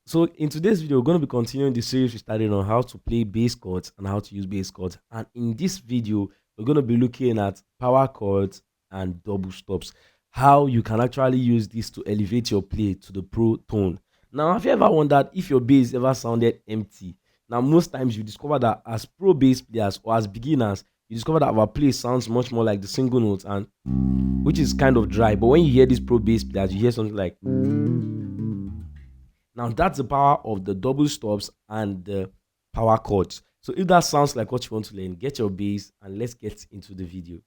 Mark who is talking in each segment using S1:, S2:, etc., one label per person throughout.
S1: So in today's video, we're going to be continuing the series we started on how to play bass chords and how to use bass chords. And in this video, we're going to be looking at power chords and double stops, how you can actually use this to elevate your play to the pro tone. Now, have you ever wondered if your bass ever sounded empty? Now, most times you discover that as pro bass players or as beginners, you discover that our play sounds much more like the single notes, and which is kind of dry. But when you hear these pro bass players, you hear something like. Now that's the power of the double stops and the power chords. So if that sounds like what you want to learn, get your bass and let's get into the video.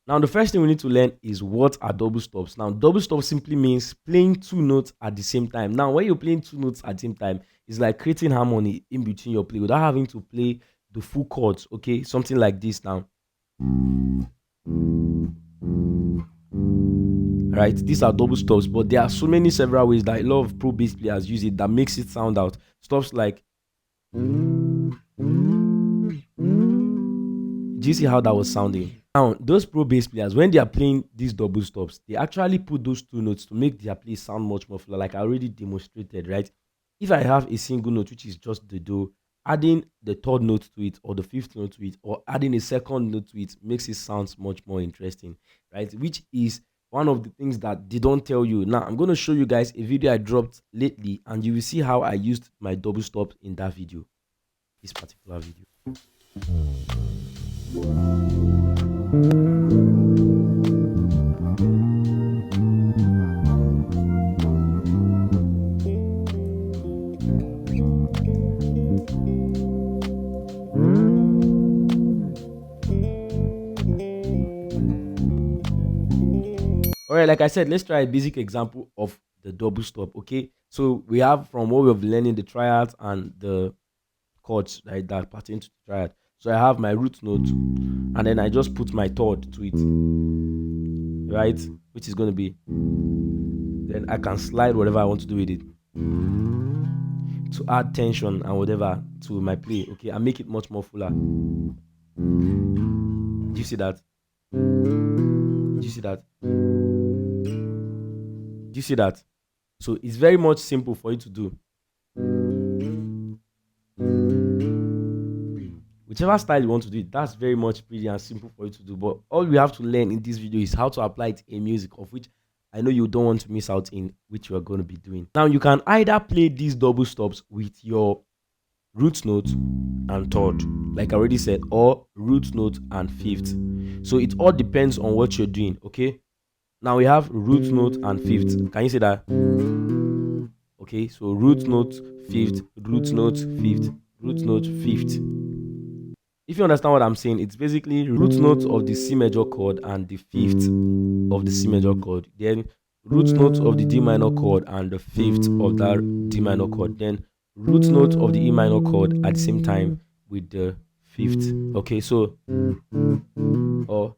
S1: Now the first thing we need to learn is what are double stops. Now double stop simply means playing two notes at the same time. Now when you're playing two notes at the same time, it's like creating harmony in between your play without having to play the full chords. Okay, something like this now. Right, these are double stops, but there are so many several ways that a lot of pro bass players use it that makes it sound out. Stops like, do you see how that was sounding? Now those pro bass players, when they are playing these double stops, they actually put those two notes to make their play sound much more fuller, like I already demonstrated. Right, if I have a single note which is just the do, adding the third note to it or the fifth note to it or adding a second note to it makes it sound much more interesting, right? Which is one of the things that they don't tell you. Now I'm going to show you guys a video I dropped lately and you will see how I used my double stop in that video, this particular video. All right, like I said, let's try a basic example of the double stop. Okay, so we have from what we've been learning the triad and the chords, right, that pertain to the triad. So I have my root note and then I just put my third to it, right, which is going to be, then I can slide whatever I want to do with it to add tension and whatever to my play. Okay, and make it much more fuller. Do you see that? Do you see that? Do you see that? So it's very much simple for you to do. Whichever style you want to do it, that's very much pretty and simple for you to do. But all we have to learn in this video is how to apply it in music, of which I know you don't want to miss out in, which you are going to be doing. Now you can either play these double stops with your root note and third, like I already said, or root note and fifth. So it all depends on what you're doing. Okay, now we have root note and fifth. Can you say that? Okay, so root note, fifth, root note, fifth, root note, fifth. If you understand what I'm saying, it's basically root note of the C major chord and the fifth of the C major chord, then root note of the D minor chord and the fifth of that D minor chord, then root note of the E minor chord at the same time with the fifth. Okay, so or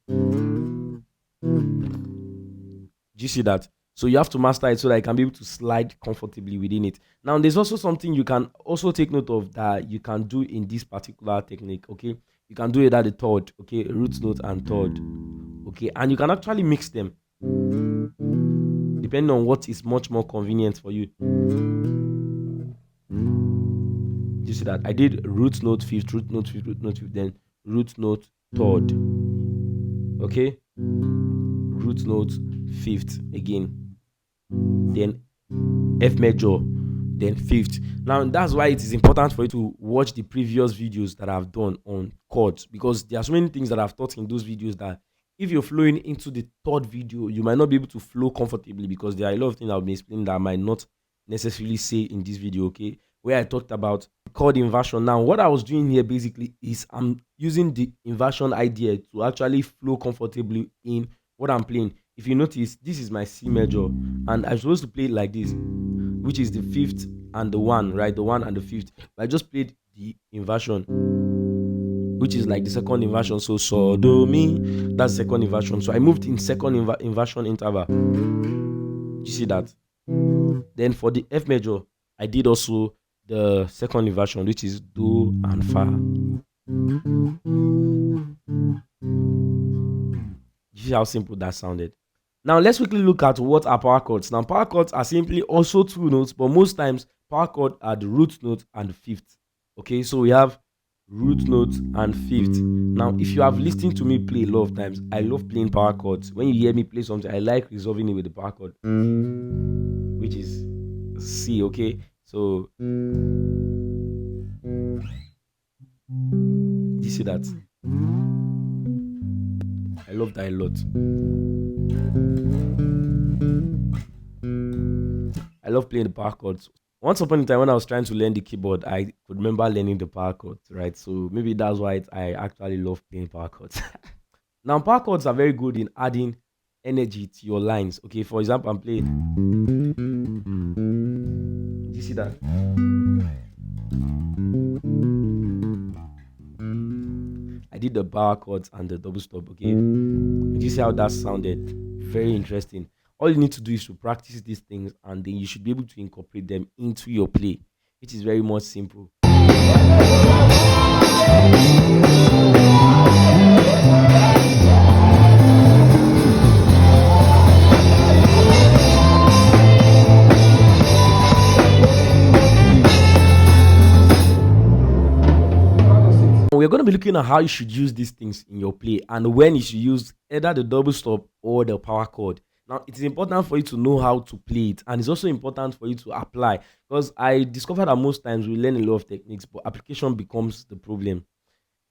S1: do you see that? So you have to master it so that you can be able to slide comfortably within it. Now there's also something you can also take note of that you can do in this particular technique. Okay, you can do it at the third, okay, root note and third, okay, and you can actually mix them depending on what is much more convenient for you. Do you see that? I did root note fifth, root note fifth, root note fifth, then root note third. Okay, root note fifth again, then F major, then fifth. Now that's why it is important for you to watch the previous videos that I've done on chords, because there are so many things that I've taught in those videos that if you're flowing into the third video, you might not be able to flow comfortably, because there are a lot of things I'll be explaining that I might not necessarily say in this video. Okay, where I talked about chord inversion. Now what I was doing here basically is I'm using the inversion idea to actually flow comfortably in what I'm playing. If you notice, this is my C major and I'm supposed to play it like this, which is the fifth and the one, right? The one and the fifth. I just played the inversion, which is like the second inversion. So do mi, that's second inversion. So I moved in second inversion interval. You see that? Then for the F major, I did also the second inversion, which is do and fa. You see how simple that sounded? Now let's quickly look at what are power chords. Now power chords are simply also two notes, but most times power chord are the root note and the fifth. Okay, so we have root note and fifth. Now, if you have listened to me play a lot of times, I love playing power chords. When you hear me play something, I like resolving it with the power chord, which is C. Okay, so you see that? I love that a lot. I love playing the power chords. Once upon a time, when I was trying to learn the keyboard, I could remember learning the power chords, right? So maybe that's why I actually love playing power chords. Now, power chords are very good in adding energy to your lines. Okay, for example, I'm playing. Do you see that? I did the power chords and the double stop. Okay, do you see how that sounded? Very interesting. All you need to do is to practice these things, and then you should be able to incorporate them into your play, which is very much simple. We're going to be looking at how you should use these things in your play and when you should use either the double stop or the power chord. Now, it's important for you to know how to play it, and it's also important for you to apply, because I discovered that most times we learn a lot of techniques, but application becomes the problem,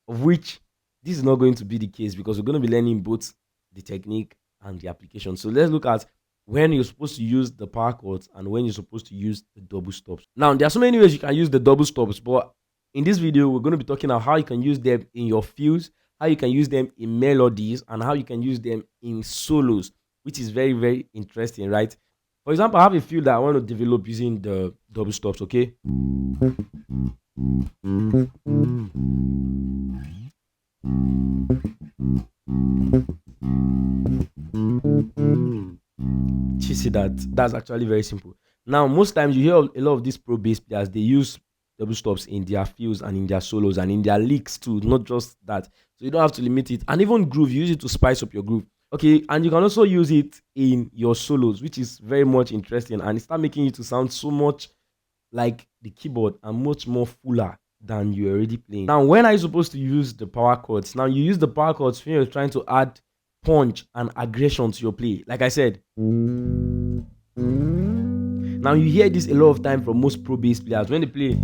S1: of which this is not going to be the case, because we're going to be learning both the technique and the application. So let's look at when you're supposed to use the power chords and when you're supposed to use the double stops. Now, there are so many ways you can use the double stops, but in this video, we're going to be talking about how you can use them in your fills, how you can use them in melodies, and how you can use them in solos, which is very, very interesting, right? For example, I have a fill that I want to develop using the double stops, okay? You see that? That's actually very simple. Now, most times you hear a lot of these pro bass players, they use double stops in their fills and in their solos and in their licks too, not just that. So you don't have to limit it. And even groove, you use it to spice up your groove. Okay, and you can also use it in your solos, which is very much interesting, and it start making you to sound so much like the keyboard and much more fuller than you're already playing. Now, when are you supposed to use the power chords? Now, you use the power chords when you're trying to add punch and aggression to your play. Like I said, now you hear this a lot of time from most pro bass players when they play,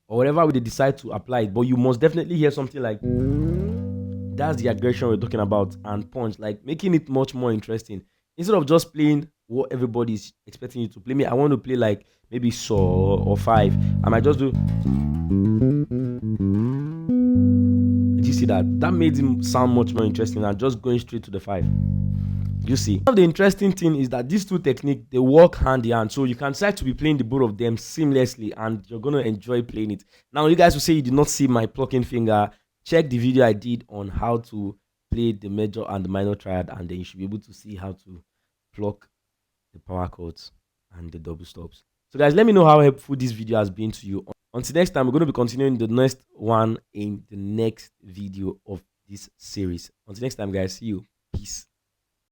S1: or whatever way they decide to apply it, but you must definitely hear something like, that's the aggression we're talking about, and punch, like making it much more interesting. Instead of just playing what everybody's expecting you to play, me, I want to play like maybe saw or 5. I might just do. Did you see that? That made him sound much more interesting than just going straight to the 5. You see, the interesting thing is that these two techniques, they work hand in hand, so you can decide to be playing the both of them seamlessly, and you're going to enjoy playing it. Now, you guys will say you did not see my plucking finger. Check the video I did on how to play the major and the minor triad, and then you should be able to see how to pluck the power chords and the double stops. So guys, let me know how helpful this video has been to you. Until next time, we're going to be continuing the next one in the next video of this series. Until next time, guys, see you. Peace.